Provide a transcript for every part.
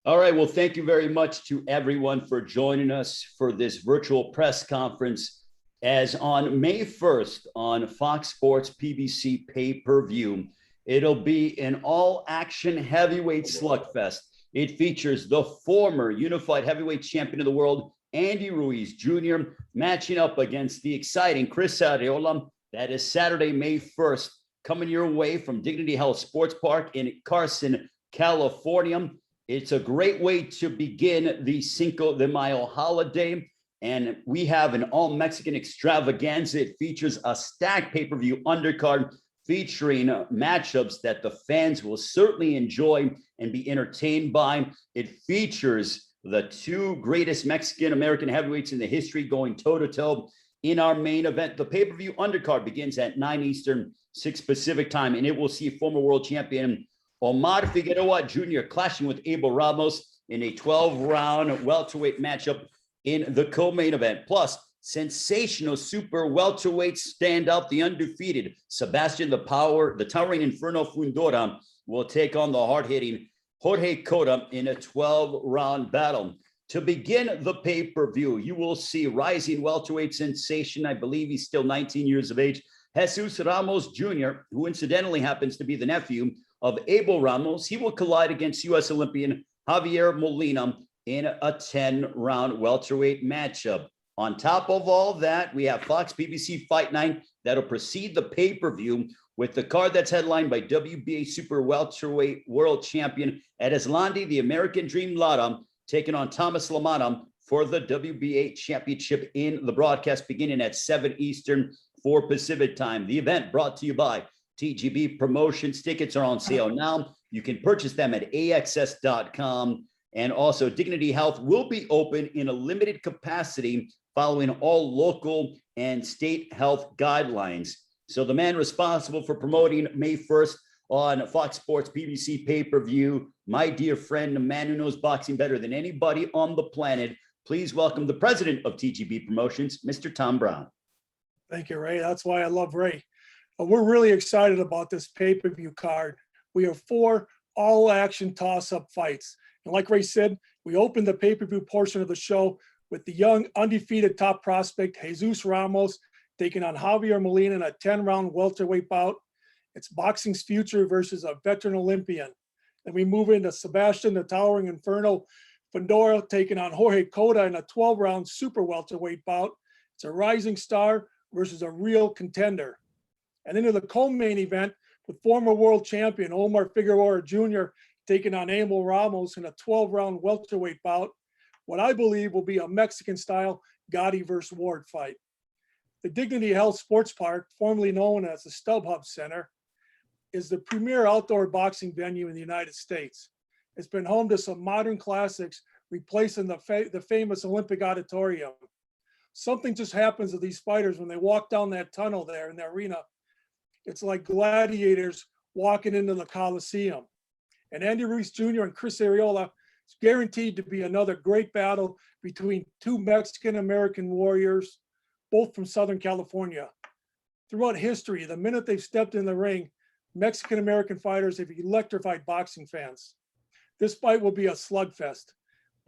All right. Well, thank you very much to everyone for joining us for this virtual press conference. As on May 1st on FOX Sports PBC Pay-Per-View, it'll be an all-action heavyweight slugfest. It features the former unified heavyweight champion of the world, Andy Ruiz Jr., matching up against the exciting Chris Arreola. That is Saturday, May 1st, coming your way from Dignity Health Sports Park in Carson, California. It's a great way to begin the Cinco de Mayo holiday. And we have an all-Mexican extravaganza. It features a stacked pay-per-view undercard featuring matchups that the fans will certainly enjoy and be entertained by. It features the two greatest Mexican-American heavyweights in the history going toe-to-toe in our main event. The pay-per-view undercard begins at 9 Eastern, 6 Pacific time, and it will see former world champion Omar Figueroa Jr. clashing with Abel Ramos in a 12-round welterweight matchup in the co-main event. Plus, sensational super welterweight standout, the undefeated Sebastian the Towering Inferno Fundora will take on the hard-hitting Jorge Cota in a 12-round battle. To begin the pay-per-view, you will see rising welterweight sensation. I believe he's still 19 years of age, Jesus Ramos Jr., who incidentally happens to be the nephew of Abel Ramos. He will collide against U.S. Olympian Javier Molina in a 10-round welterweight matchup. On top of all that, we have Fox PBC Fight Night that'll precede the pay-per-view with the card that's headlined by WBA Super Welterweight World Champion Erislandy, the American Dream Lara, taking on Thomas Lamana for the WBA Championship in the broadcast beginning at 7 Eastern, 4 Pacific time. The event brought to you by TGB Promotions. Tickets are on sale now. You can purchase them at AXS.com. And also, Dignity Health will be open in a limited capacity following all local and state health guidelines. So the man responsible for promoting May 1st on Fox Sports PBC Pay-Per-View, my dear friend, the man who knows boxing better than anybody on the planet, please welcome the president of TGB Promotions, Mr. Tom Brown. Thank you, Ray. That's why I love Ray. We're really excited about this pay-per-view card. We have 4 all-action toss-up fights. And like Ray said, we opened the pay-per-view portion of the show with the young, undefeated top prospect, Jesus Ramos, taking on Javier Molina in a 10-round welterweight bout. It's boxing's future versus a veteran Olympian. Then we move into Sebastian the Towering Inferno Fundora taking on Jorge Cota in a 12-round super welterweight bout. It's a rising star versus a real contender. And into the co-main event with former world champion Omar Figueroa Jr. taking on Abel Ramos in a 12-round welterweight bout, what I believe will be a Mexican-style Gotti versus Ward fight. The Dignity Health Sports Park, formerly known as the StubHub Center, is the premier outdoor boxing venue in the United States. It's been home to some modern classics, replacing the famous Olympic Auditorium. Something just happens to these fighters when they walk down that tunnel there in the arena. It's like gladiators walking into the Coliseum. And Andy Ruiz Jr. and Chris Arreola is guaranteed to be another great battle between 2 Mexican-American warriors, both from Southern California. Throughout history, the minute they've stepped in the ring, Mexican-American fighters have electrified boxing fans. This fight will be a slugfest.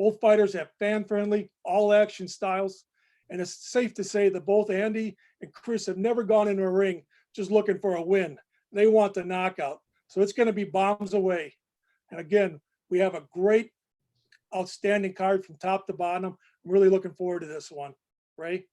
Both fighters have fan-friendly, all-action styles, and it's safe to say that both Andy and Chris have never gone into a ring just looking for a win. They want the knockout. So it's going to be bombs away. And again, we have a great, outstanding card from top to bottom. I'm really looking forward to this one. Ray?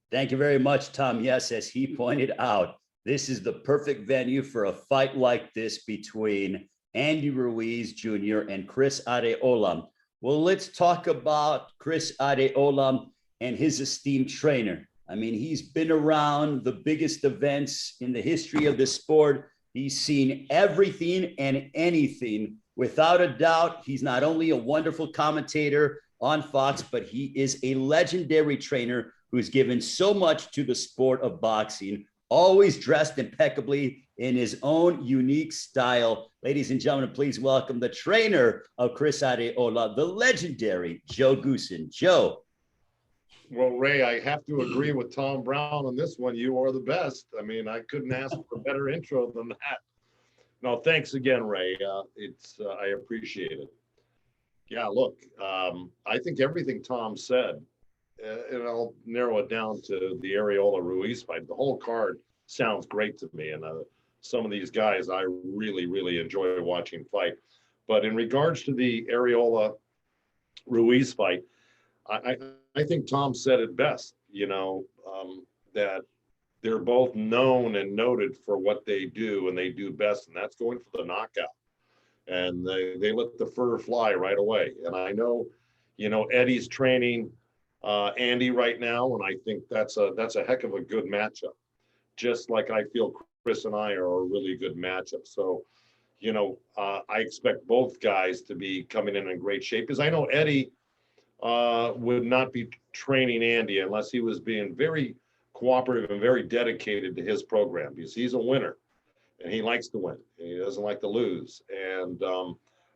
Thank you very much, Tom. Yes, as he pointed out, this is the perfect venue for a fight like this between Andy Ruiz Jr. and Chris Arreola. Well, let's talk about Chris Arreola and his esteemed trainer. I mean, he's been around the biggest events in the history of the sport. He's seen everything and anything. Without a doubt, he's not only a wonderful commentator on Fox, but he is a legendary trainer who's given so much to the sport of boxing, always dressed impeccably in his own unique style. Ladies and gentlemen, please welcome the trainer of Chris Arreola, the legendary Joe Goossen. Joe. Well, Ray, I have to agree with Tom Brown on this one. You are the best. I mean, I couldn't ask for a better intro than that. No, thanks again, Ray. I appreciate it. Yeah, look, I think everything Tom said, and I'll narrow it down to the Arreola Ruiz fight. The whole card sounds great to me, and some of these guys I really, really enjoy watching fight. But in regards to the Arreola Ruiz fight, I, I think Tom said it best. That they're both known and noted for what they do, and they do best, and that's going for the knockout. And they let the fur fly right away. And I know, Eddy's training Andy right now, and I think that's a heck of a good matchup. Just like I feel Chris and I are a really good matchup. So, I expect both guys to be coming in great shape, because I know Eddy would not be training Andy unless he was being very cooperative and very dedicated to his program, because he's a winner and he likes to win. He doesn't like to lose. And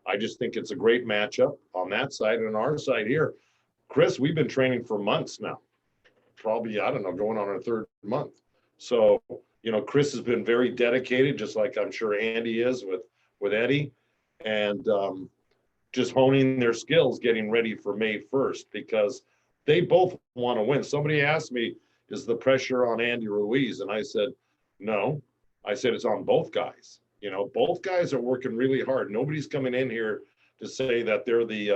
I just think it's a great matchup on that side. And on our side here, Chris, we've been training for months now, probably, I don't know, going on our third month. So, Chris has been very dedicated, just like I'm sure Andy is with Eddy, and just honing their skills, getting ready for May 1st, because they both want to win. Somebody asked me, is the pressure on Andy Ruiz? And I said, no. I said, it's on both guys. Both guys are working really hard. Nobody's coming in here to say that they're the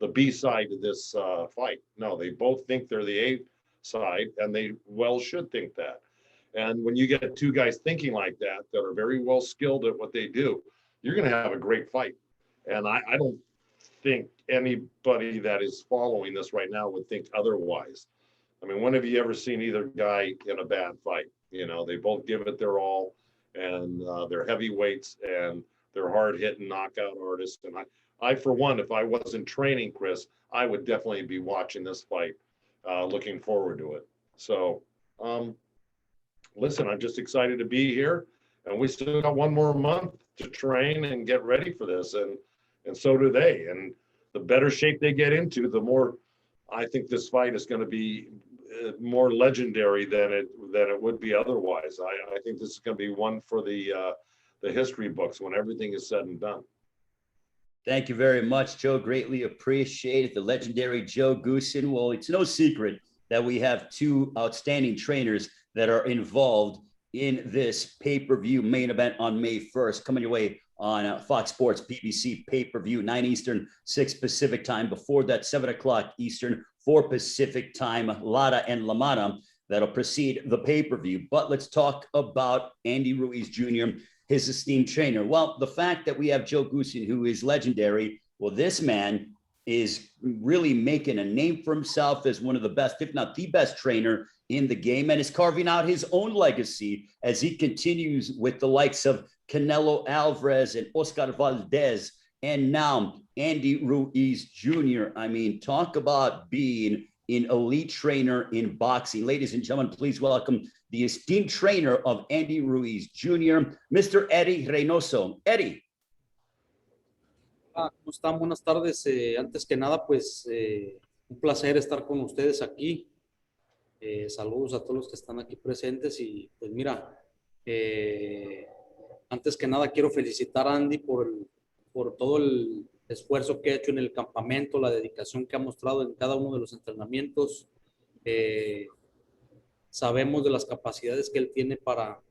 the B side of this fight. No, they both think they're the A side, and they well should think that. And when you get two guys thinking like that are very well skilled at what they do, you're going to have a great fight. And I don't think anybody that is following this right now would think otherwise. I mean, when have you ever seen either guy in a bad fight? They both give it their all, and they're heavyweights, and they're hard-hitting knockout artists. And I, for one, if I wasn't training Chris, I would definitely be watching this fight, looking forward to it. So, listen, I'm just excited to be here, and we still got one more month to train and get ready for this, and so do they. And the better shape they get into, the more I think this fight is going to be more legendary than it would be otherwise. I think this is going to be one for the history books when everything is said and done. Thank you very much, Joe. Greatly appreciate it. The legendary Joe Goossen. Well, it's no secret that we have two outstanding trainers that are involved in this pay-per-view main event on May 1st, coming your way on Fox Sports PBC Pay-Per-View, 9 Eastern, 6 Pacific time. Before that, 7 o'clock Eastern, 4 Pacific time, Lara and Lamana, that'll precede the pay-per-view. But let's talk about Andy Ruiz Jr., his esteemed trainer. Well, the fact that we have Joe Goossen, who is legendary, well, this man is really making a name for himself as one of the best, if not the best trainer in the game, and is carving out his own legacy as he continues with the likes of Canelo Alvarez and Oscar Valdez, and now Andy Ruiz Jr. I mean, talk about being an elite trainer in boxing. Ladies and gentlemen, please welcome the esteemed trainer of Andy Ruiz Jr., Mr. Eddy Reynoso. Eddy. ¿Cómo están? Buenas tardes. Antes que nada, pues un placer estar con ustedes aquí. Saludos a todos los que están aquí presentes y pues mira, antes que nada quiero felicitar a Andy por todo el esfuerzo que ha hecho en el campamento, la dedicación que ha mostrado en cada uno de los entrenamientos. Sabemos de las capacidades que él tiene para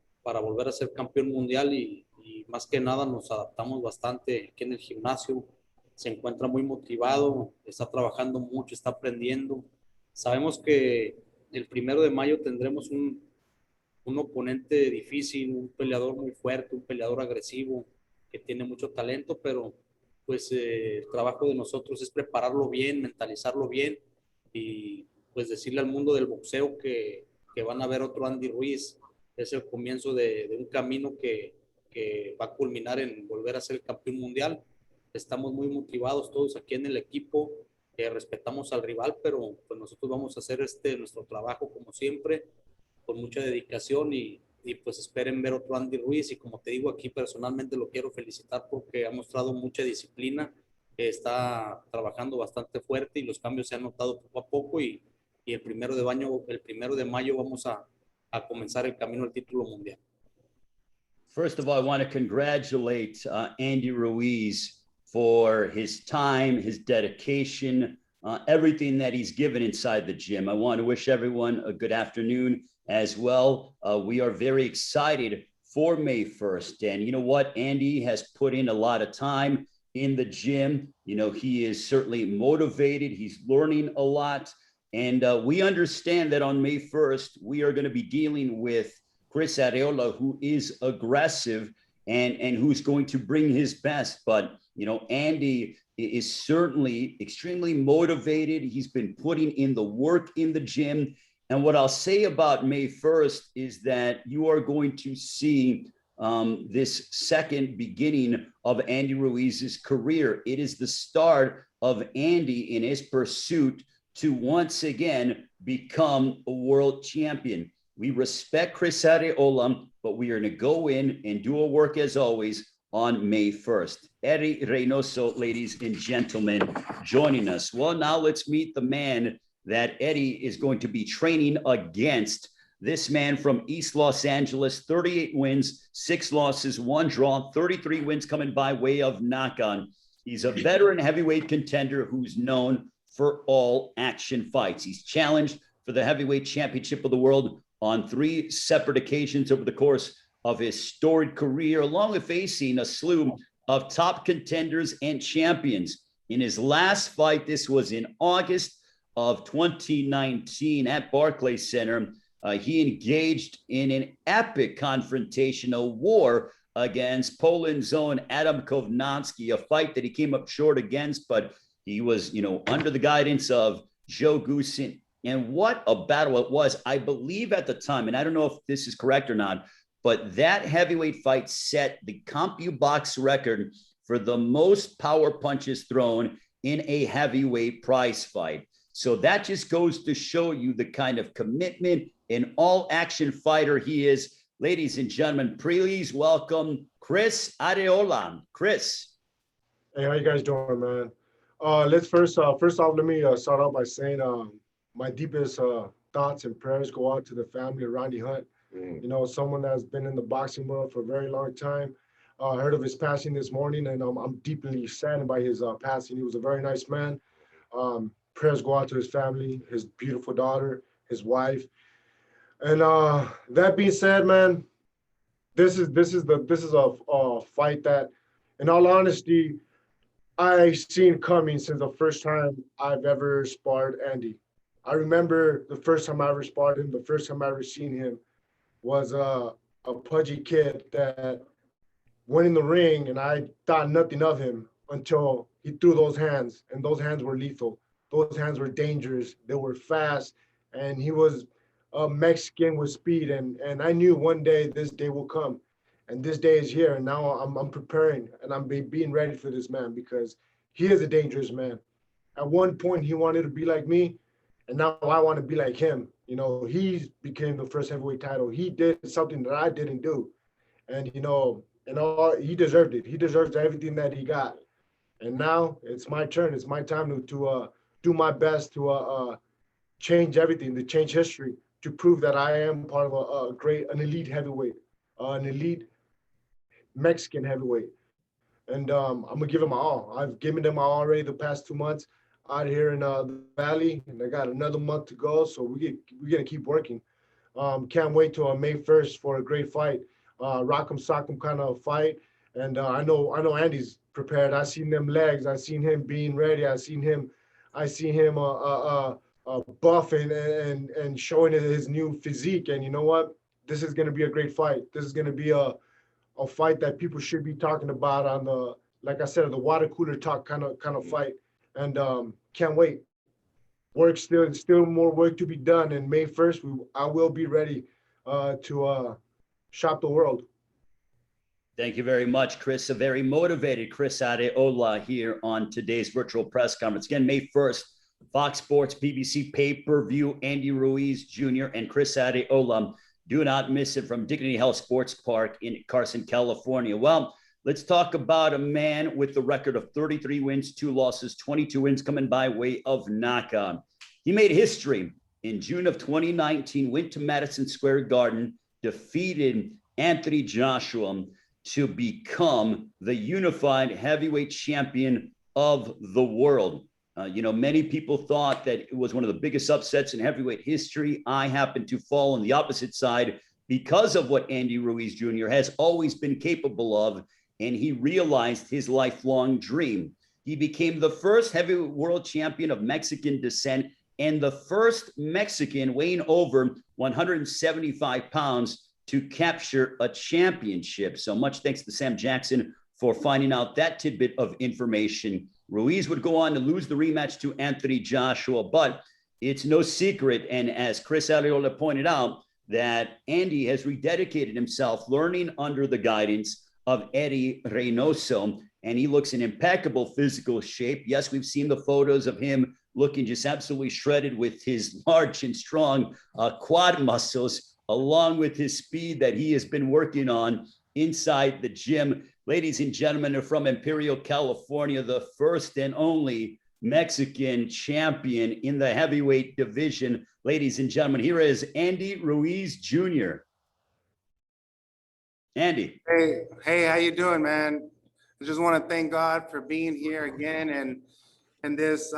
volver a ser campeón mundial y más que nada nos adaptamos bastante aquí en el gimnasio. Se encuentra muy motivado, está trabajando mucho, está aprendiendo. Sabemos que el 1 de mayo tendremos un oponente difícil, un peleador muy fuerte, un peleador agresivo que tiene mucho talento, pero pues el trabajo de nosotros es prepararlo bien, mentalizarlo bien y pues decirle al mundo del boxeo que van a ver otro Andy Ruiz. Es el comienzo de un camino que va a culminar en volver a ser campeón mundial. Estamos muy motivados todos aquí en el equipo, respetamos al rival, pero pues nosotros vamos a hacer nuestro trabajo como siempre, con mucha dedicación y pues esperen ver otro Andy Ruiz. Y como te digo, aquí personalmente lo quiero felicitar porque ha mostrado mucha disciplina, está trabajando bastante fuerte y los cambios se han notado poco a poco y el 1 de mayo vamos a comenzar el camino al título mundial. First of all, I want to congratulate Andy Ruiz for his time, his dedication, everything that he's given inside the gym. I want to wish everyone a good afternoon as well. We are very excited for May 1st. And you know what? Andy has put in a lot of time in the gym. You know, he is certainly motivated. He's learning a lot. And we understand that on May 1st, we are going to be dealing with Chris Arreola, who is aggressive and who's going to bring his best. But, you know, Andy is certainly extremely motivated. He's been putting in the work in the gym. And what I'll say about May 1st is that you are going to see this second beginning of Andy Ruiz's career. It is the start of Andy in his pursuit to once again become a world champion. We respect Chris Arreola, but we are going to go in and do our work as always on May 1st. Eddy Reynoso, ladies and gentlemen, joining us. Well, now let's meet the man that Eddy is going to be training against. This man from East Los Angeles, 38 wins, 6 losses, 1 draw, 33 wins coming by way of knock-on. He's a veteran heavyweight contender who's known for all action fights. He's challenged for the heavyweight championship of the world on 3 separate occasions over the course of his storied career, along with facing a slew of top contenders and champions. In his last fight, this was in August of 2019 at Barclays Center, he engaged in an epic confrontational war against Poland's own Adam Kovnatski, a fight that he came up short against, but he was, you know, under the guidance of Joe Goossen. And what a battle it was. I believe at the time, and I don't know if this is correct or not, but that heavyweight fight set the CompuBox record for the most power punches thrown in a heavyweight prize fight. So that just goes to show you the kind of commitment and all-action fighter he is. Ladies and gentlemen, please welcome Chris Arreola. Chris. Hey, how you guys doing, man? Let's first off, let me start off by saying my deepest thoughts and prayers go out to the family of Randy Hunt. You know, someone that's been in the boxing world for a very long time. I heard of his passing this morning, and I'm deeply saddened by his passing. He was a very nice man. Prayers go out to his family, his beautiful daughter, his wife. And that being said, man, this is a fight that, in all honesty, I seen coming since the first time I've ever sparred Andy. I remember the first time I ever sparred him, the first time I ever seen him was a pudgy kid that went in the ring, and I thought nothing of him until he threw those hands, and those hands were lethal. Those hands were dangerous. They were fast, and he was a Mexican with speed, and I knew one day this day will come, and this day is here, and now I'm preparing, and I'm being ready for this man because he is a dangerous man. At one point, he wanted to be like me, and now I want to be like him. You know, he became the first heavyweight title. He did something that I didn't do, and you know, he deserved it. He deserves everything that he got, and now it's my turn. It's my time to do my best to change everything, to change history, to prove that I am part of an elite heavyweight, an elite Mexican heavyweight. And I'm gonna give it my all. I've given them my all already the past 2 months out here in the Valley, and I got another month to go. So we're gonna keep working. Can't wait till May 1st for a great fight, rock'em sock'em kind of fight. And I know Andy's prepared. I seen them legs. I seen him being ready. I seen him buff and showing his new physique. And you know what? This is going to be a great fight. This is going to be a fight that people should be talking about on the, like I said, the water cooler talk kind of fight. And can't wait. Still more work to be done. And May 1st, I will be ready to shop the world. Thank you very much, Chris. A very motivated Chris Arreola here on today's virtual press conference. Again, May 1st, Fox Sports PBC Pay-Per-View, Andy Ruiz Jr. and Chris Arreola. Do not miss it from Dignity Health Sports Park in Carson, California. Well, let's talk about a man with the record of 33 wins, 2 losses, 22 wins coming by way of knockout. He made history in June of 2019, went to Madison Square Garden, defeated Anthony Joshua. to become the unified heavyweight champion of the world. Many people thought that it was one of the biggest upsets in heavyweight history. I happen to fall on the opposite side because of what Andy Ruiz Jr. has always been capable of, and he realized his lifelong dream. He became the first heavyweight world champion of Mexican descent and the first Mexican weighing over 175 pounds to capture a championship. So much thanks to Sam Jackson for finding out that tidbit of information. Ruiz would go on to lose the rematch to Anthony Joshua, but it's no secret, and as Chris Arreola pointed out, that Andy has rededicated himself learning under the guidance of Eddy Reynoso, and he looks in impeccable physical shape. Yes, we've seen the photos of him looking just absolutely shredded with his large and strong quad muscles, along with his speed that he has been working on inside the gym. Ladies and gentlemen, from Imperial, California, the first and only Mexican champion in the heavyweight division. Ladies and gentlemen, here is Andy Ruiz Jr. Andy. Hey, how you doing, man? I just want to thank God for being here again and in this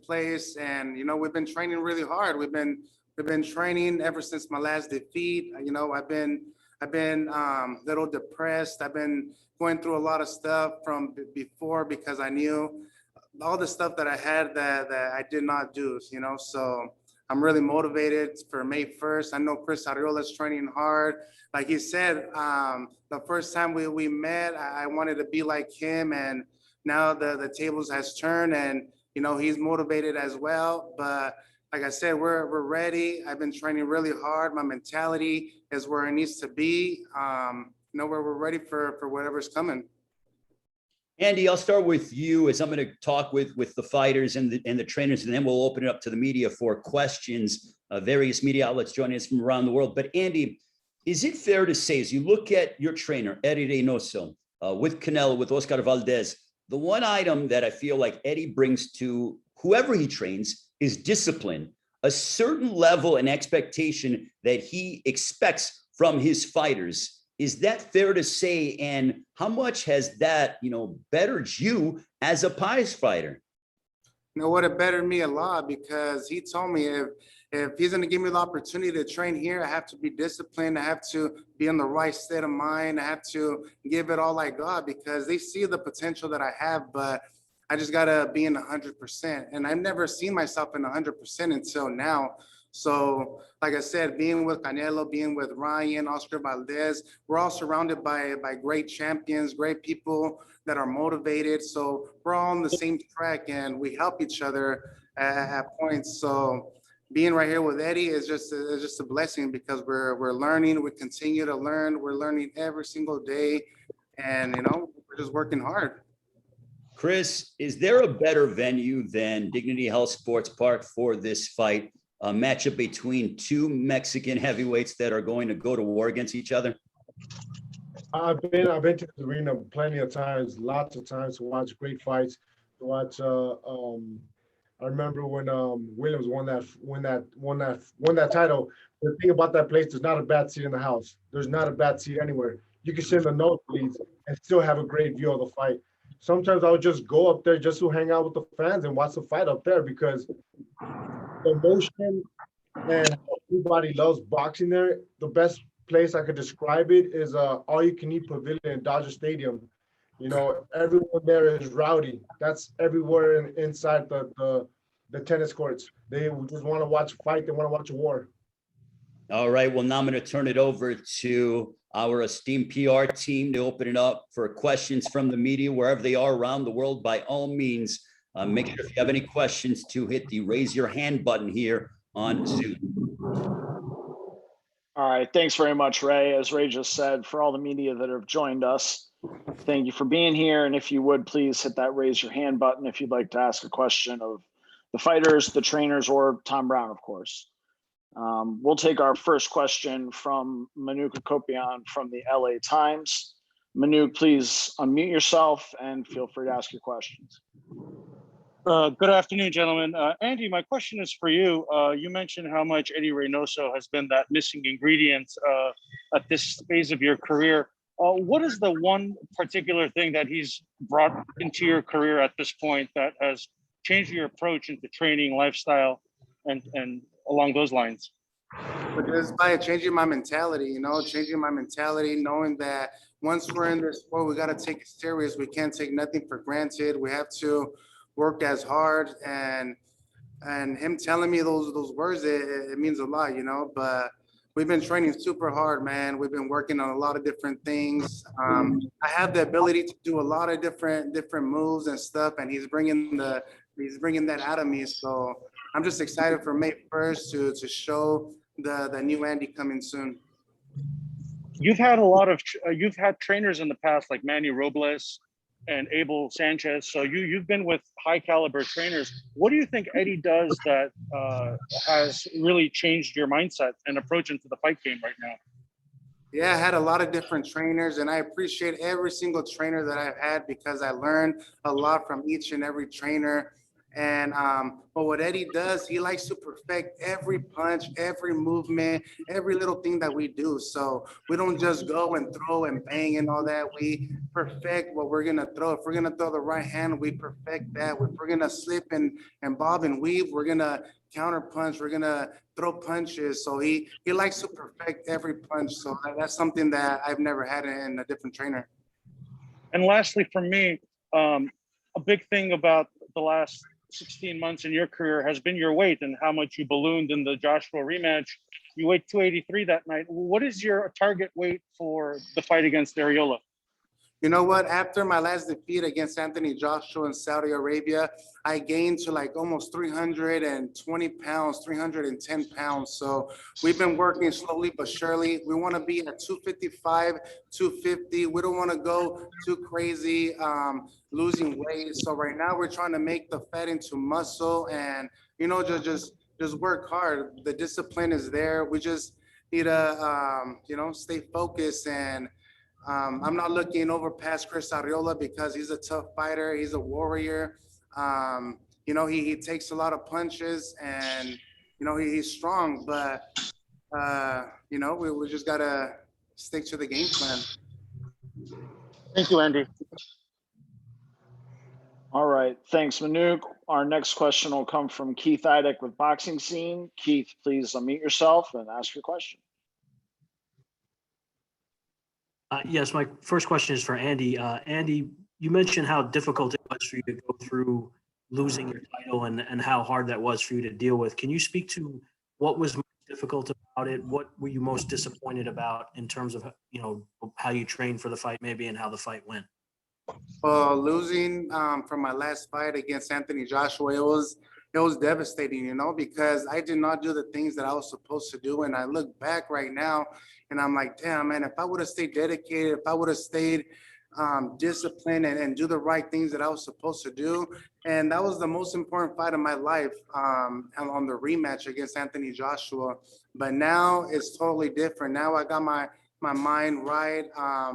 place. And we've been training really hard. We've been training ever since my last defeat. I've been a little depressed. I've been going through a lot of stuff from before because I knew all the stuff that I had that I did not do, so I'm really motivated for May 1st. I know Chris Arreola is training hard. Like he said, the first time we met, I wanted to be like him, and now the tables has turned, and he's motivated as well. But like I said, we're ready. I've been training really hard. My mentality is where it needs to be. We're ready for whatever's coming. Andy, I'll start with you as I'm going to talk with the fighters and the trainers, and then we'll open it up to the media for questions. Various media outlets joining us from around the world. But Andy, is it fair to say, as you look at your trainer, Eddy Reynoso, with Canelo, with Oscar Valdez, the one item that I feel like Eddie brings to whoever he trains is discipline, a certain level and expectation that he expects from his fighters. Is that fair to say? And how much has that, bettered you as a prize fighter? It bettered me a lot, because he told me if he's going to give me the opportunity to train here, I have to be disciplined. I have to be in the right state of mind. I have to give it all I got, because they see the potential that I have, but I just got to be in 100%. And I've never seen myself in 100% until now. So, like I said, being with Canelo, being with Ryan, Oscar Valdez, we're all surrounded by great champions, great people that are motivated. So we're all on the same track, and we help each other at points. So being right here with Eddie is just a blessing, because we're learning. We continue to learn. We're learning every single day, and we're just working hard. Chris, is there a better venue than Dignity Health Sports Park for this fight? A matchup between two Mexican heavyweights that are going to go to war against each other? I've been to the arena plenty of times, lots of times, to watch great fights. To watch. I remember when Williams won that title. The thing about that place, there's not a bad seat in the house. There's not a bad seat anywhere. You can sit in the nosebleeds and still have a great view of the fight. Sometimes I would just go up there just to hang out with the fans and watch the fight up there, because the emotion and everybody loves boxing there. The best place I could describe it is all-you-can-eat pavilion in Dodger Stadium. Everyone there is rowdy. That's everywhere inside the tennis courts. They just want to watch a fight. They want to watch a war. All right. Well, now I'm going to turn it over to our esteemed PR team to open it up for questions from the media, wherever they are around the world. By all means, make sure if you have any questions to hit the raise your hand button here on Zoom. All right. Thanks very much, Ray. As Ray just said, for all the media that have joined us, thank you for being here. And if you would, please hit that raise your hand button if you'd like to ask a question of the fighters, the trainers, or Tom Brown, of course. We'll take our first question from Manuk Akopian from the LA Times. Manuk, please unmute yourself and feel free to ask your questions. Good afternoon, gentlemen. Andy, my question is for you. You mentioned how much Eddy Reynoso has been that missing ingredient at this phase of your career. what is the one particular thing that he's brought into your career at this point that has changed your approach into training, lifestyle, and along those lines? But just by changing my mentality, knowing that once we're in this sport, we got to take it serious. We can't take nothing for granted. We have to work as hard, and him telling me those words, it means a lot, but we've been training super hard, man. We've been working on a lot of different things. I have the ability to do a lot of different moves and stuff, and he's bringing that out of me. So I'm just excited for May 1st to show the new Andy coming soon. You've had trainers in the past like Manny Robles and Abel Sanchez. So you've been with high caliber trainers. What do you think Eddy does that has really changed your mindset and approach into the fight game right now? Yeah, I had a lot of different trainers, and I appreciate every single trainer that I've had because I learned a lot from each and every trainer. And but what Eddy does, he likes to perfect every punch, every movement, every little thing that we do. So we don't just go and throw and bang and all that. We perfect what we're gonna throw. If we're gonna throw the right hand, we perfect that. If we're gonna slip and bob and weave, we're gonna counter punch. We're gonna throw punches. So he likes to perfect every punch. So that's something that I've never had in a different trainer. And lastly, for me, a big thing about the last 16 months in your career has been your weight and how much you ballooned in the Joshua rematch. You weighed 283 that night. What is your target weight for the fight against Arreola? You know what? After my last defeat against Anthony Joshua in Saudi Arabia, I gained to like almost 320 pounds, 310 pounds. So we've been working slowly but surely. We want to be at 255, 250. We don't want to go too crazy losing weight. So right now we're trying to make the fat into muscle and, just work hard. The discipline is there. We just need to, stay focused and I'm not looking over past Chris Arreola because he's a tough fighter. He's a warrior. He takes a lot of punches and, he's strong, but, we just got to stick to the game plan. Thank you, Andy. All right. Thanks, Manuk. Our next question will come from Keith Idek with Boxing Scene. Keith, please unmute yourself and ask your question. Yes, my first question is for Andy. Andy, you mentioned how difficult it was for you to go through losing your title and how hard that was for you to deal with. Can you speak to what was most difficult about it? What were you most disappointed about in terms of, how you trained for the fight maybe and how the fight went? Losing from my last fight against Anthony Joshua, it was devastating, because I did not do the things that I was supposed to do. And I look back right now and I'm like, damn, man, if I would have stayed dedicated, if I would have stayed disciplined and do the right things that I was supposed to do. And that was the most important fight of my life on the rematch against Anthony Joshua. But now it's totally different. Now I got my mind right. I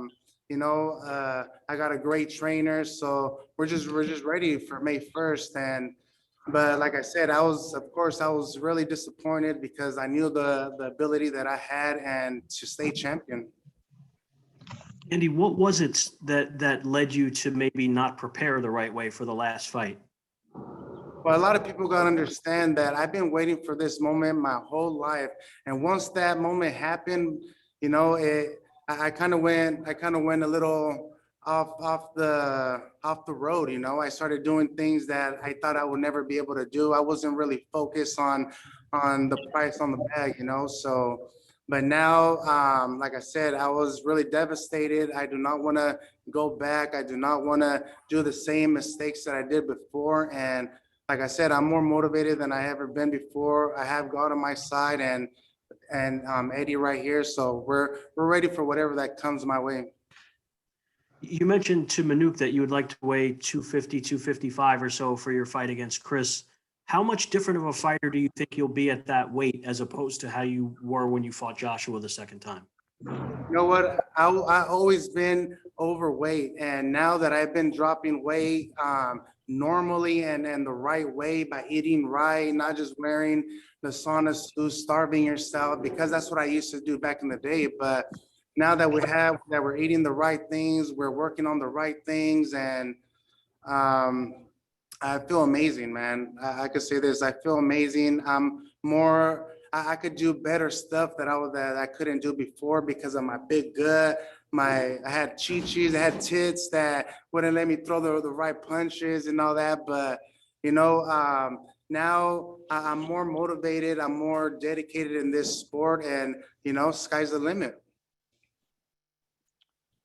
got a great trainer. So we're just ready for May 1st. But like I said, I was really disappointed because I knew the ability that I had and to stay champion. Andy, what was it that led you to maybe not prepare the right way for the last fight? Well, a lot of people got to understand that I've been waiting for this moment my whole life. And once that moment happened, I kind of went a little off the road. I started doing things that I thought I would never be able to do. I wasn't really focused on the price on the bag, so. But now, like I said, I was really devastated. I do not want to go back. I do not want to do the same mistakes that I did before. And like I said, I'm more motivated than I ever been before. I have God on my side and Eddy right here. So we're ready for whatever that comes my way. You mentioned to Manuk that you would like to weigh 250, 255 or so for your fight against Chris. How much different of a fighter do you think you'll be at that weight as opposed to how you were when you fought Joshua the second time? You know what? I always been overweight, and now that I've been dropping weight normally and the right way by eating right, not just wearing the sauna suit, starving yourself, because that's what I used to do back in the day. But now that we're eating the right things, we're working on the right things, and I feel amazing, man. I could say this, I feel amazing. I could do better stuff that I couldn't do before because of my big gut. I had chi-chis, I had tits that wouldn't let me throw the right punches and all that. But, now I'm more motivated, I'm more dedicated in this sport, and, sky's the limit.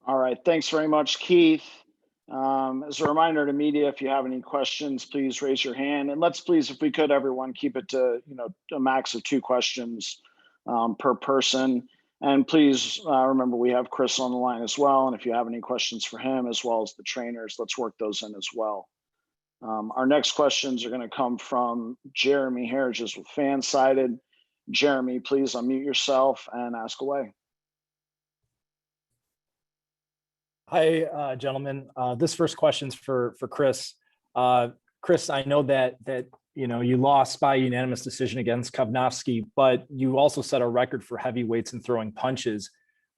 All right, thanks very much, Keith. As a reminder to media, if you have any questions, please raise your hand. And let's please, if we could, everyone, keep it to a max of 2 questions per person. And please remember, we have Chris on the line as well. And if you have any questions for him, as well as the trainers, let's work those in as well. Our next questions are going to come from Jeremy Harridges with Fansided. Jeremy, please unmute yourself and ask away. Hi, gentlemen. This first question's for Chris. Chris, I know that you lost by unanimous decision against Kovnofsky, but you also set a record for heavyweights and throwing punches.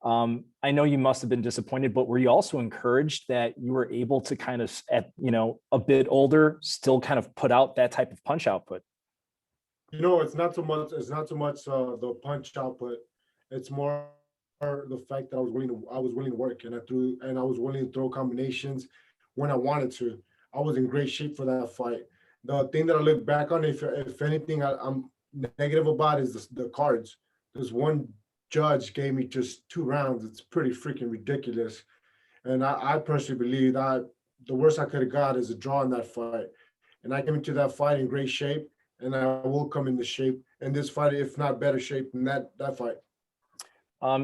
I know you must have been disappointed, but were you also encouraged that you were able to kind of, at a bit older, still kind of put out that type of punch output? It's not so much the punch output. It's more the fact that I was willing to work, and I was willing to throw combinations when I wanted to. I was in great shape for that fight. The thing that I look back on, if anything I'm negative about, is the cards. There's one judge gave me just 2 rounds. It's pretty freaking ridiculous. And I personally believe that the worst I could have got is a draw in that fight. And I came into that fight in great shape, and I will come into shape in this fight, if not better shape than that fight.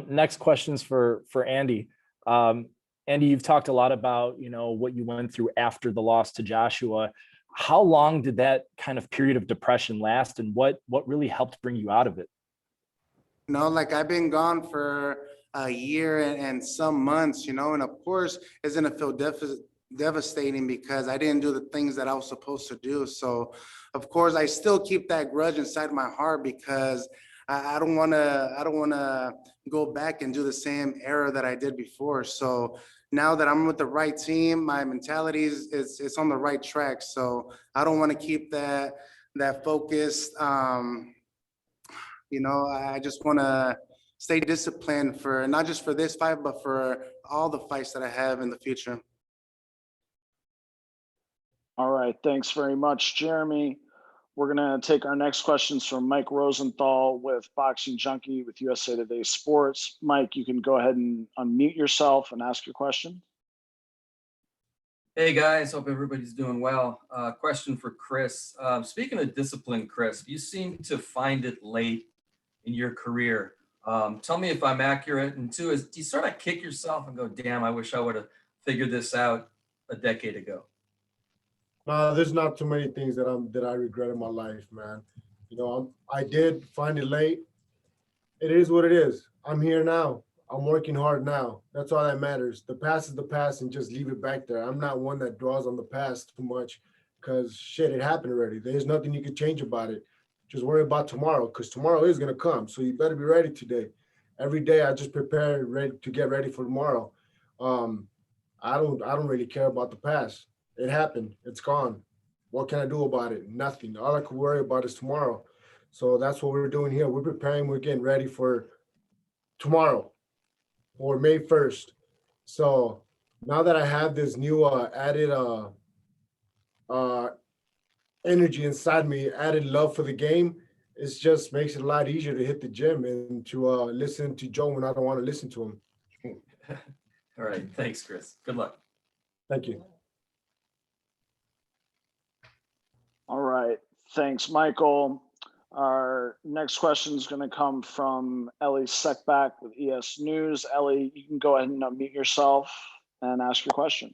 Next question's for Andy. Andy, you've talked a lot about, what you went through after the loss to Joshua. How long did that kind of period of depression last, and what really helped bring you out of it? I've been gone for a year and some months, and of course it's gonna feel devastating because I didn't do the things that I was supposed to do. So of course I still keep that grudge inside my heart because I don't wanna go back and do the same error that I did before. So now that I'm with the right team, my mentality is on the right track. So I don't want to keep that focus. I just want to stay disciplined for not just for this fight, but for all the fights that I have in the future. All right, thanks very much, Jeremy. We're going to take our next questions from Mike Rosenthal with Boxing Junkie with USA Today Sports. Mike, you can go ahead and unmute yourself and ask your question. Hey guys, hope everybody's doing well. Question for Chris. Speaking of discipline, Chris, you seem to find it late in your career. Tell me if I'm accurate. And 2 is, do you sort of kick yourself and go, damn, I wish I would have figured this out a decade ago? There's not too many things that I regret in my life, man. I did find it late. It is what it is. I'm here now. I'm working hard now. That's all that matters. The past is the past, and just leave it back there. I'm not one that dwells on the past too much because shit, it happened already. There's nothing you can change about it. Just worry about tomorrow, because tomorrow is gonna come. So you better be ready today. Every day I just prepare to get ready for tomorrow. I don't really care about the past. It happened. It's gone. What can I do about it? Nothing. All I can worry about is tomorrow. So that's what we're doing here. We're preparing. We're getting ready for tomorrow, or May 1st. So now that I have this new added energy inside me, added love for the game, it just makes it a lot easier to hit the gym and to listen to Joe when I don't want to listen to him. All right. Thanks, Chris. Good luck. Thank you. All right. Thanks, Michael. Our next question is going to come from Ellie Seckbach with ES News. Ellie, you can go ahead and unmute yourself and ask your question.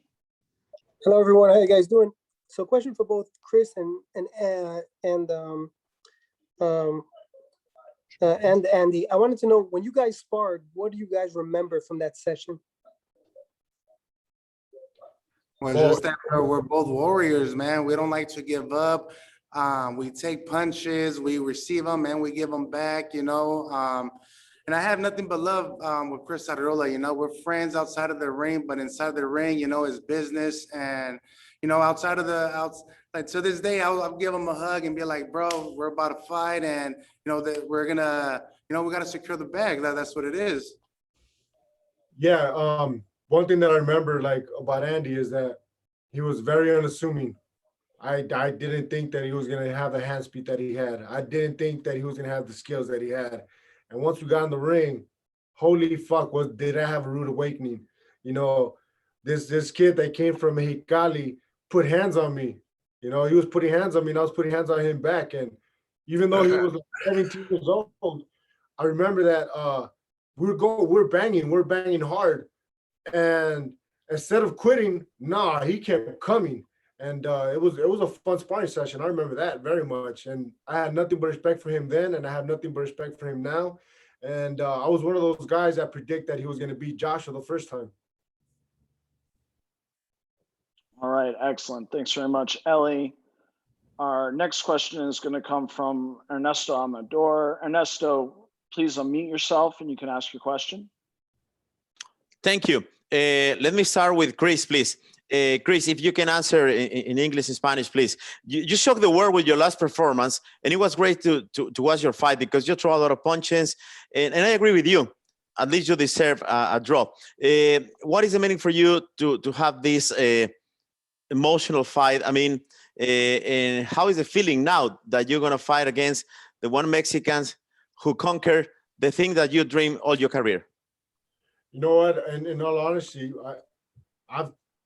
Hello, everyone. How you guys doing? So, question for both Chris and Andy. I wanted to know, when you guys sparred, what do you guys remember from that session? Well, just that we're both warriors, man. We don't like to give up. We take punches, we receive them, and we give them back, and I have nothing but love with Chris Arreola. You know, we're friends outside of the ring, but inside the ring, you know, is business. And, you know, like to this day, I'll give him a hug and be like, bro, we're about to fight. And, you know, that we're going to, you know, we got to secure the bag. That's what it is. Yeah. One thing that I remember like about Andy is that he was very unassuming. I didn't think that he was going to have the hand speed that he had. I didn't think that he was going to have the skills that he had. And once we got in the ring, holy fuck, did I have a rude awakening. You know, this kid that came from Mexicali put hands on me. You know, he was putting hands on me and I was putting hands on him back. And even though he was like 17 years old, I remember that we're banging hard. And instead of quitting, he kept coming. And it was a fun sparring session. I remember that very much. And I had nothing but respect for him then, and I have nothing but respect for him now. And I was one of those guys that predict that he was going to beat Joshua the first time. All right, excellent. Thanks very much, Ellie. Our next question is going to come from Ernesto Amador. Ernesto, please unmute yourself and you can ask your question. Thank you. Let me start with Chris, please. Chris, if you can answer in English and Spanish, please. You shocked the world with your last performance, and it was great to watch your fight because you throw a lot of punches, and I agree with you. At least you deserve a draw. What is the meaning for you to have this emotional fight? I mean, and how is the feeling now that you're going to fight against the one Mexicans who conquered the thing that you dreamed all your career? You know what? And in all honesty,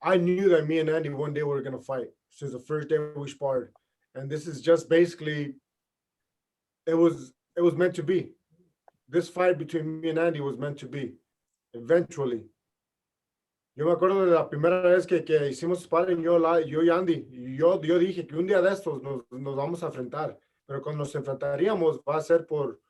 I knew that me and Andy one day were going to fight since the first day we sparred. And this is just basically, it was meant to be. This fight between me and Andy was meant to be, eventually. Yo me acuerdo de la primera vez que hicimos sparring, yo y Andy, yo dije que un día de estos nos vamos a enfrentar. Pero cuando nos enfrentaríamos va a ser por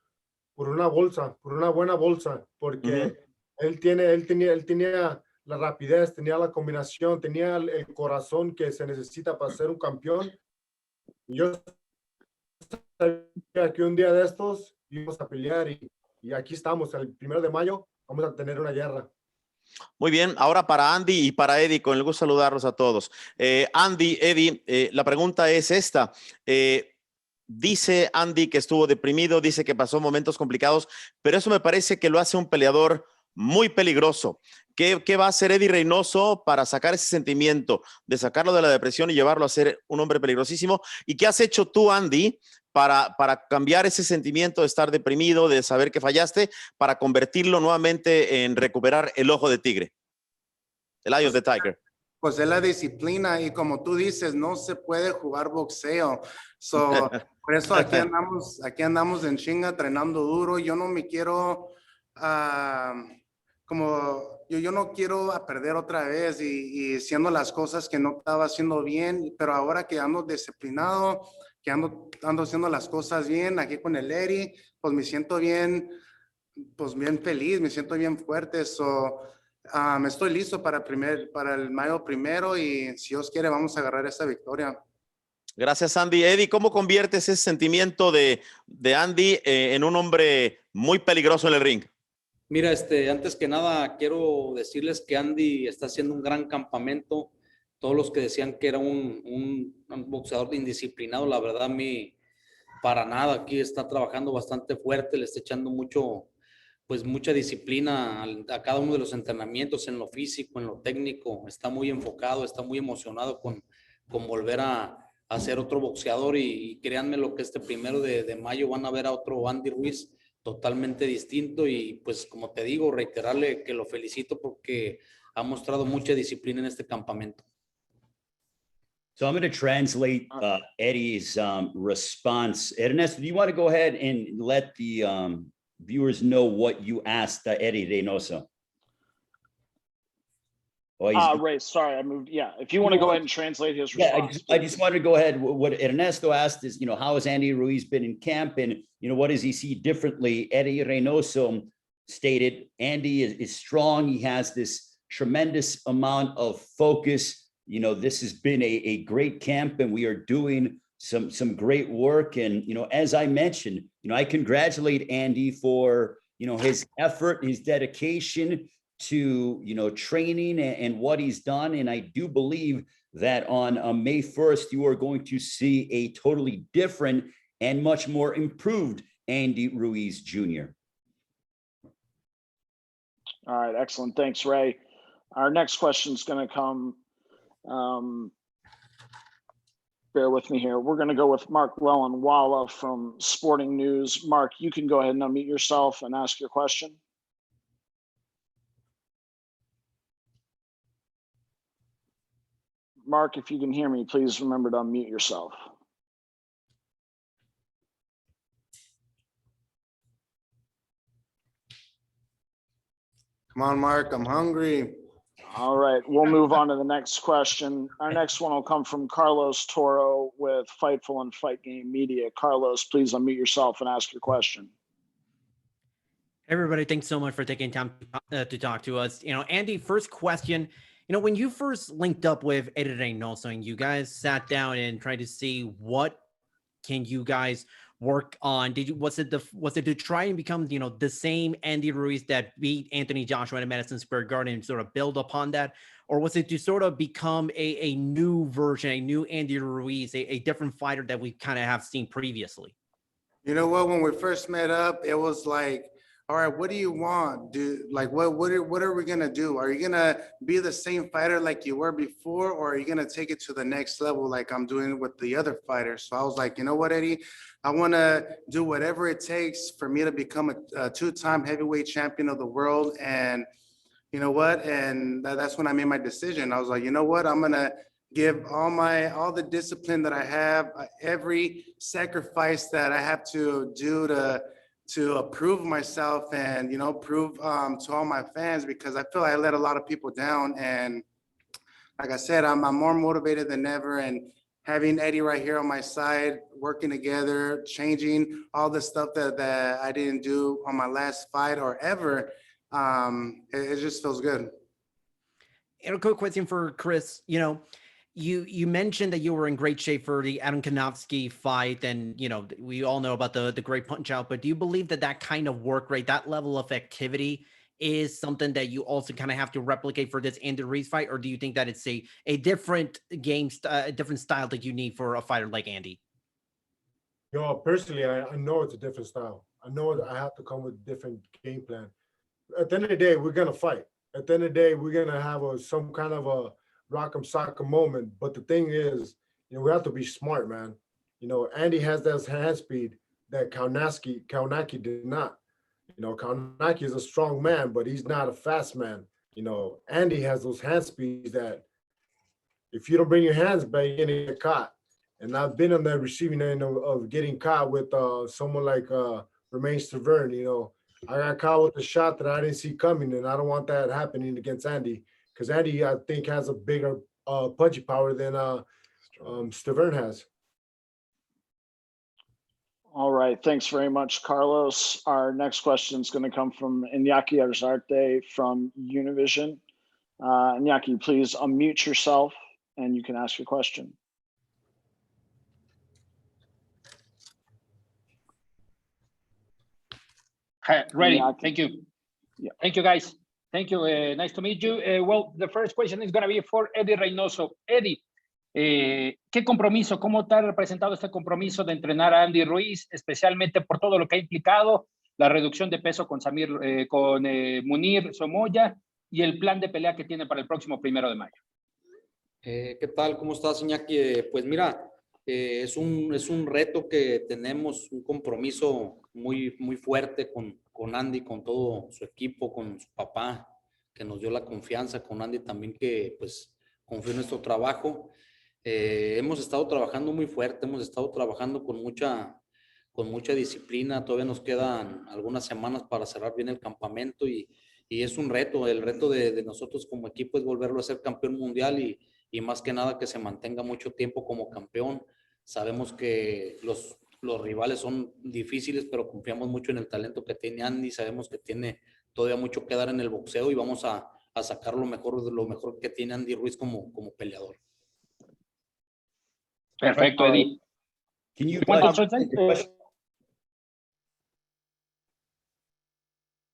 una bolsa, por una buena bolsa, porque él tenía la rapidez, tenía la combinación, tenía el corazón que se necesita para ser un campeón. Yo sabía que un día de estos íbamos a pelear y aquí estamos, el 1 de mayo vamos a tener una guerra. Muy bien, ahora para Andy y para Eddy, con el gusto de saludarlos a todos. Andy, Eddy, la pregunta es esta. Dice Andy que estuvo deprimido, dice que pasó momentos complicados, pero eso me parece que lo hace un peleador muy peligroso. ¿Qué va a hacer Eddy Reynoso para sacar ese sentimiento, de sacarlo de la depresión y llevarlo a ser un hombre peligrosísimo? ¿Y qué has hecho tú, Andy, para cambiar ese sentimiento de estar deprimido, de saber que fallaste, para convertirlo nuevamente en recuperar el ojo de tigre? El eye of the tiger. Pues es la disciplina y como tú dices, no se puede jugar boxeo. Por eso aquí andamos en chinga, entrenando duro. Yo no me quiero... yo no quiero perder otra vez y haciendo las cosas que no estaba haciendo bien, pero ahora que ando disciplinado, que ando haciendo las cosas bien aquí con el Eddy, pues me siento bien, pues bien feliz, me siento bien fuerte. Estoy listo para el mayo 1 y si Dios quiere vamos a agarrar esa victoria. Gracias, Andy. Eddy, ¿cómo conviertes ese sentimiento de Andy en un hombre muy peligroso en el ring? Mira, antes que nada quiero decirles que Andy está haciendo un gran campamento. Todos los que decían que era un boxeador indisciplinado, la verdad, para nada. Aquí está trabajando bastante fuerte, le está echando mucha disciplina a cada uno de los entrenamientos, en lo físico, en lo técnico. Está muy enfocado, está muy emocionado con volver a ser otro boxeador y créanme lo que 1 de mayo van a ver a otro Andy Ruiz totalmente distinto y pues como te digo, reiterarle que lo felicito porque ha mostrado mucha disciplina en este campamento. So I'm going to translate Eddy's response. Ernesto, do you want to go ahead and let the viewers know what you asked Eddy Reynoso? Ray, sorry, I moved. Yeah, if you want to go ahead and translate his response. I just wanted to go ahead. What Ernesto asked is, how has Andy Ruiz been in camp, and what does he see differently? Eddy Reynoso stated, Andy is strong. He has this tremendous amount of focus. This has been a great camp, and we are doing some great work. And as I mentioned, I congratulate Andy for his effort, his dedication to, training and what he's done. And I do believe that on May 1st, you are going to see a totally different and much more improved Andy Ruiz Jr. All right, excellent. Thanks, Ray. Our next question is going to come. Bear with me here. We're going to go with Mark Wellenwala from Sporting News. Mark, you can go ahead and unmute yourself and ask your question. Mark, if you can hear me, please remember to unmute yourself. Come on, Mark, I'm hungry. All right, we'll move on to the next question. Our next one will come from Carlos Toro with Fightful and Fight Game Media. Carlos, please unmute yourself and ask your question. Everybody, thanks so much for taking time to talk to us. Andy, first question. When you first linked up with Eddy Reynoso and you guys sat down and tried to see what can you guys work on, was it to try and become the same Andy Ruiz that beat Anthony Joshua at Madison Square Garden and sort of build upon that, or was it to sort of become a new version, a new Andy Ruiz, a different fighter that we kind of have seen previously? You know what? When we first met up, it was like, all right, what do you want, dude? Like, what are we gonna do? Are you gonna be the same fighter like you were before, or are you gonna take it to the next level like I'm doing with the other fighters? So I was like, you know what, Eddie? I wanna do whatever it takes for me to become a two-time heavyweight champion of the world. And you know what? And that's when I made my decision. I was like, you know what? I'm gonna give all the discipline that I have, every sacrifice that I have to do to prove myself and, prove to all my fans, because I feel I let a lot of people down. And like I said, I'm more motivated than ever. And having Eddie right here on my side, working together, changing all the stuff that I didn't do on my last fight or ever, it just feels good. And a quick question for Chris. You mentioned that you were in great shape for the Adam Konofsky fight, and we all know about the great punch out, but do you believe that kind of work rate, that level of activity, is something that you also kind of have to replicate for this Andy Ruiz fight, or do you think that it's a different game, a different style that you need for a fighter like Andy? Personally, I know it's a different style. I know that I have to come with a different game plan. At the end of the day, we're gonna fight. At the end of the day, we're gonna have some kind of a rock'em sock'em moment. But the thing is, we have to be smart, man. Andy has that hand speed that Kaunaki did not. Kaunaki is a strong man, but he's not a fast man. Andy has those hand speeds that if you don't bring your hands back, you're gonna get caught. And I've been on that receiving end of getting caught with someone like Romain Stavern. I got caught with a shot that I didn't see coming, and I don't want that happening against Andy. Because Andy, I think, has a bigger punching power than Stavern has. All right, thanks very much, Carlos. Our next question is going to come from Iñaki Arzate from Univision. Iñaki, please unmute yourself and you can ask your question. Hi, ready. Iñaki. Thank you. Yeah. Thank you, guys. Thank you. Nice to meet you. Well, the first question is going to be for Eddy Reynoso. Eddy, ¿qué compromiso, cómo te ha representado este compromiso de entrenar a Andy Ruiz, especialmente por todo lo que ha implicado, la reducción de peso con Munir Somoya y el plan de pelea que tiene para el próximo 1 de mayo? ¿Qué tal? ¿Cómo estás, Iñaki? Pues mira, es un reto que tenemos, un compromiso muy, muy fuerte con Andy, con todo su equipo, con su papá, que nos dio la confianza, con Andy también, que pues confió en nuestro trabajo. Hemos estado trabajando muy fuerte, hemos estado trabajando con mucha disciplina. Todavía nos quedan algunas semanas para cerrar bien el campamento y es un reto. El reto de nosotros como equipo es volverlo a ser campeón mundial y más que nada que se mantenga mucho tiempo como campeón. Sabemos que los rivales son difíciles, pero confiamos mucho en el talento que tiene Andy. Sabemos que tiene todavía mucho que dar en el boxeo y vamos a sacar lo mejor que tiene Andy Ruiz como peleador. Perfecto, Eddy.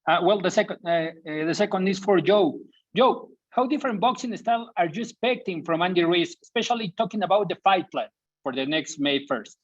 Well, the second is for Joe. Joe, how different boxing style are you expecting from Andy Ruiz, especially talking about the fight plan for the next May 1st?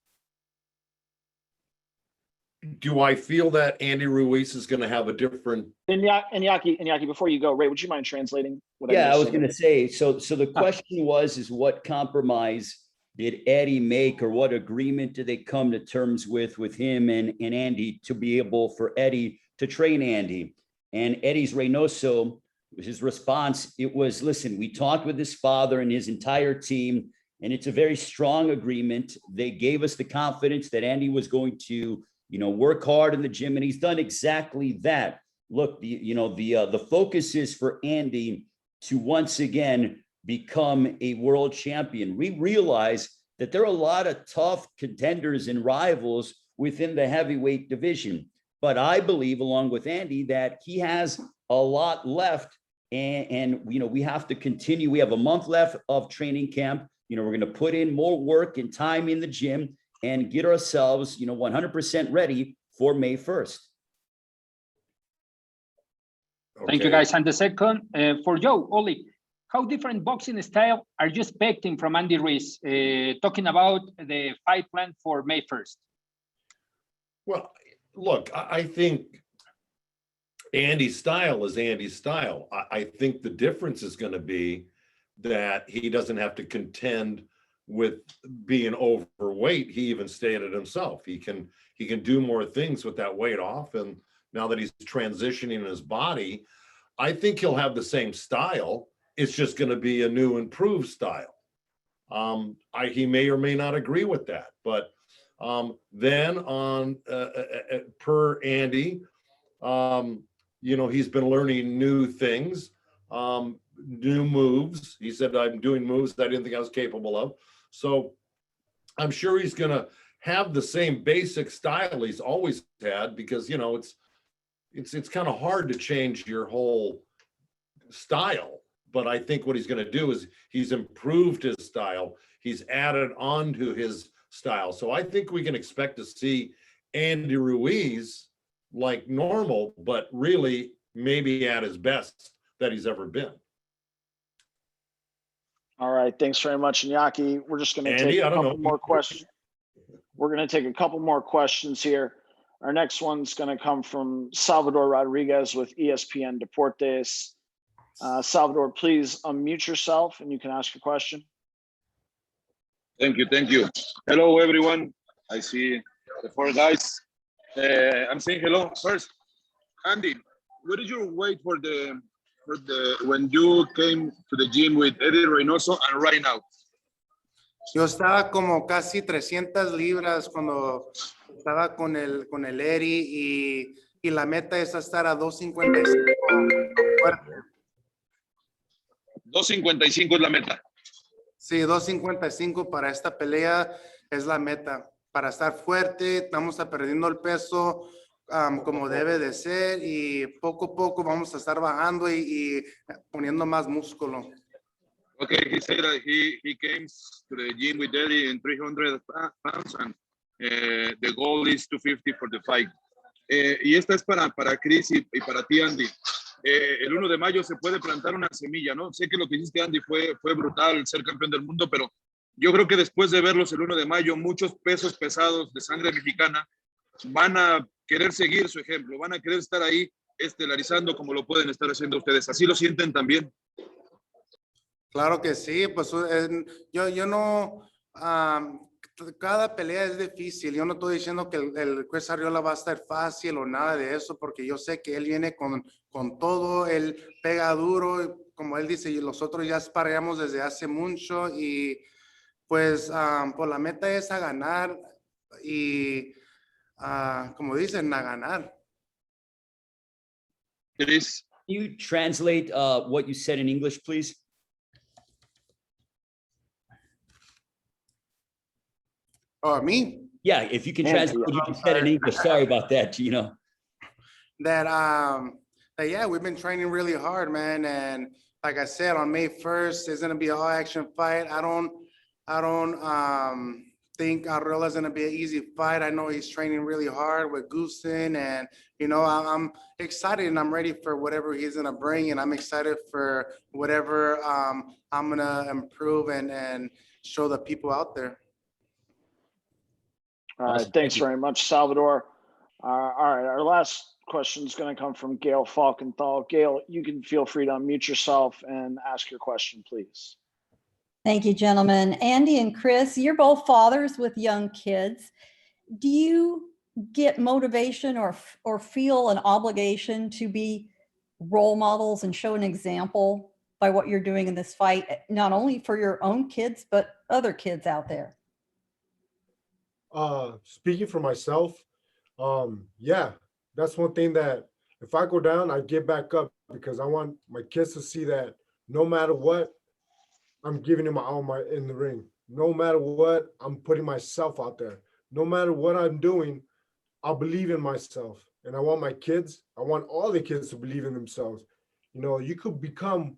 Do I feel that Andy Ruiz is going to have a different? Iñaki, before you go, Ray, would you mind translating? I was going to say, so the question is what compromise did Eddy make, or what agreement did they come to terms with him and Andy to be able for Eddy to train Andy? And Eddy Reynoso, his response, it was, listen, we talked with his father and his entire team, and it's a very strong agreement. They gave us the confidence that Andy was going to, work hard in the gym, and he's done exactly that. Look, the focus is for Andy to once again become a world champion. We realize that there are a lot of tough contenders and rivals within the heavyweight division, but I believe, along with Andy, that he has a lot left, and we have to continue. We have a month left of training camp. We're going to put in more work and time in the gym and get ourselves, 100% ready for May 1st. Okay. Thank you, guys. And the second, for Joe, Oli, how different boxing style are you expecting from Andy Ruiz, talking about the fight plan for May 1st? Well, look, I think Andy's style is Andy's style. I think the difference is going to be that he doesn't have to contend with being overweight. He even stated himself, he can do more things with that weight off. And now that he's transitioning his body, I think he'll have the same style. It's just going to be a new, improved style. He may or may not agree with that, but then on per Andy, he's been learning new things, new moves. He said, I'm doing moves that I didn't think I was capable of. So I'm sure he's going to have the same basic style he's always had, because, it's kind of hard to change your whole style. But I think what he's going to do is he's improved his style. He's added on to his style. So I think we can expect to see Andy Ruiz like normal, but really maybe at his best that he's ever been. All right. Thanks very much, Iñaki. We're just going to take a couple more questions. We're going to take a couple more questions here. Our next one's going to come from Salvador Rodriguez with ESPN Deportes. Salvador, please unmute yourself and you can ask your question. Thank you. Hello, everyone. I see the four guys. I'm saying hello first. Andy, what is your weight for the when you came to the gym with Eddy Reynoso and right now? Yo estaba como casi 300 libras cuando estaba con el Eddy, y la meta es estar a 255 fuerte. 255 es la meta. Sí, 255 para esta pelea es la meta. Para estar fuerte, vamos a perdiendo el peso como debe de ser, y poco a poco vamos a estar bajando y poniendo más músculo. Okay, he said that he came to the gym with Eddy in 300 pounds and the goal is 250 for the fight. Y esta es para Chris y para ti, Andy. El 1 de mayo se puede plantar una semilla, ¿no? Sé que lo que hiciste, Andy, fue brutal, ser campeón del mundo, pero yo creo que después de verlos el 1 de mayo, muchos pesos pesados de sangre mexicana van a querer seguir su ejemplo, van a querer estar ahí estelarizando como lo pueden estar haciendo ustedes. ¿Así lo sienten también? Claro que sí, pues yo no, cada pelea es difícil. Yo no estoy diciendo que el Chris Arreola va a estar fácil o nada de eso, porque yo sé que él viene con todo, él pega duro, como él dice, y nosotros ya sparreamos desde hace mucho, y pues la meta es a ganar, y como dicen, a ganar. Chris, can you translate what you said in English, please? Oh, me? Yeah, if you can translate what you said in English. Sorry about that, That yeah, we've been training really hard, man, and like I said, on May 1st, there's gonna be an all-action fight. I don't think Arreola's gonna be an easy fight. I know he's training really hard with Goossen, and you know, I'm excited and I'm ready for whatever he's gonna bring, and I'm excited for whatever I'm gonna improve and show the people out there. All right, thanks very much, Salvador. All right, our last question is going to come from Gail Falkenthal. Gail, you can feel free to unmute yourself and ask your question, please. Thank you, gentlemen. Andy and Chris, you're both fathers with young kids. Do you get motivation or feel an obligation to be role models and show an example by what you're doing in this fight, not only for your own kids, but other kids out there? Speaking for myself, yeah, that's one thing that if I go down, I get back up because I want my kids to see that no matter what, I'm giving them my all in the ring. No matter what, I'm putting myself out there. No matter what I'm doing, I believe in myself. And I want my kids, I want all the kids to believe in themselves. You know, you could become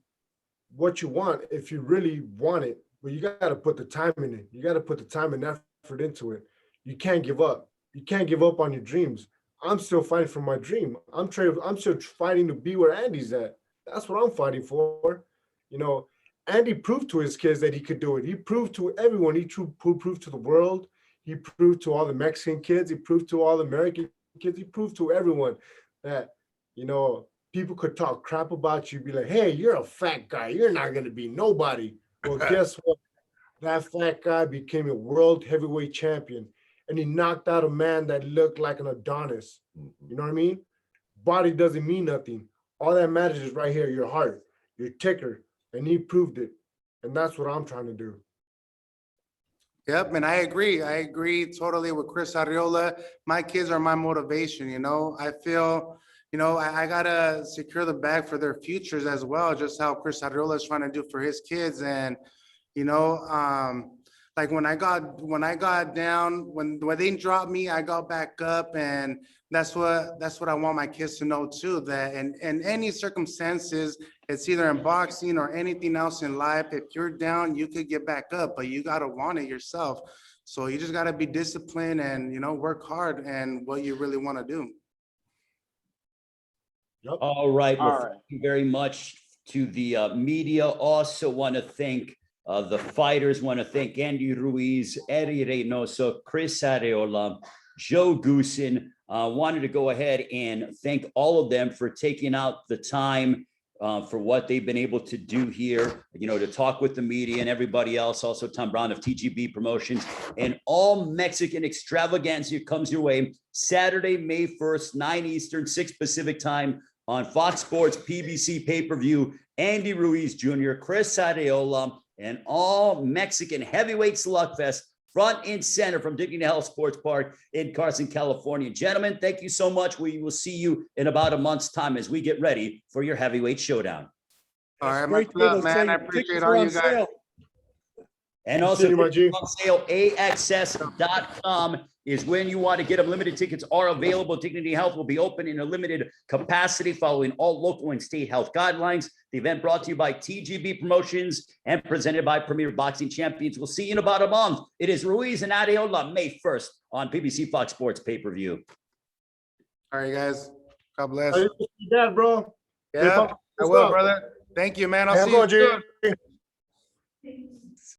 what you want if you really want it, but you got to put the time in it. You got to put the time and effort into it. You can't give up. You can't give up on your dreams. I'm still fighting for my dream. I'm still fighting to be where Andy's at. That's what I'm fighting for. You know, Andy proved to his kids that he could do it. He proved to everyone. He proved to the world. He proved to all the Mexican kids. He proved to all the American kids. He proved to everyone that, you know, people could talk crap about you, be like, hey, you're a fat guy. You're not going to be nobody. Well, guess what? That fat guy became a world heavyweight champion. And he knocked out a man that looked like an Adonis. You know what I mean? Body doesn't mean nothing. All that matters is right here, your heart, your ticker. And he proved it. And that's what I'm trying to do. Yep, and I agree. I agree totally with Chris Arreola. My kids are my motivation, you know. I feel, you know, I gotta secure the bag for their futures as well, just how Chris Arreola is trying to do for his kids. And, you know, like when I got down, when they dropped me, I got back up, and that's what I want my kids to know too, that in any circumstances, it's either in boxing or anything else in life, if you're down, you could get back up, but you gotta want it yourself. So you just gotta be disciplined and, you know, work hard and what you really want to do. Yep. All right. Well, All right. thank you very much to the media. Also want to thank the fighters. Want to thank Andy Ruiz, Eddy Reynoso, Chris Arreola, Joe Goossen. Wanted to go ahead and thank all of them for taking out the time for what they've been able to do here, you know, to talk with the media and everybody else. Also, Tom Brown of TGB Promotions, and all Mexican extravaganza comes your way Saturday, May 1st, 9 Eastern, 6 Pacific time on Fox Sports PBC Pay-Per-View. Andy Ruiz Jr., Chris Arreola, and all Mexican heavyweight slugfest front and center from Dignity Health Sports Park in Carson, California. Gentlemen, thank you so much. We will see you in about a month's time as we get ready for your heavyweight showdown. All right, much love, man. I appreciate all you guys. And also, on sale, AXS.com is when you want to get them. Limited tickets are available. Dignity Health will be open in a limited capacity following all local and state health guidelines. The event brought to you by TGB Promotions and presented by Premier Boxing Champions. We'll see you in about a month. It is Ruiz and Arreola, May 1st on PBC Fox Sports Pay-Per-View. All right, guys. God bless. Hey, Dad, bro. Yeah, I will, brother. Thank you, man. I'll see you soon.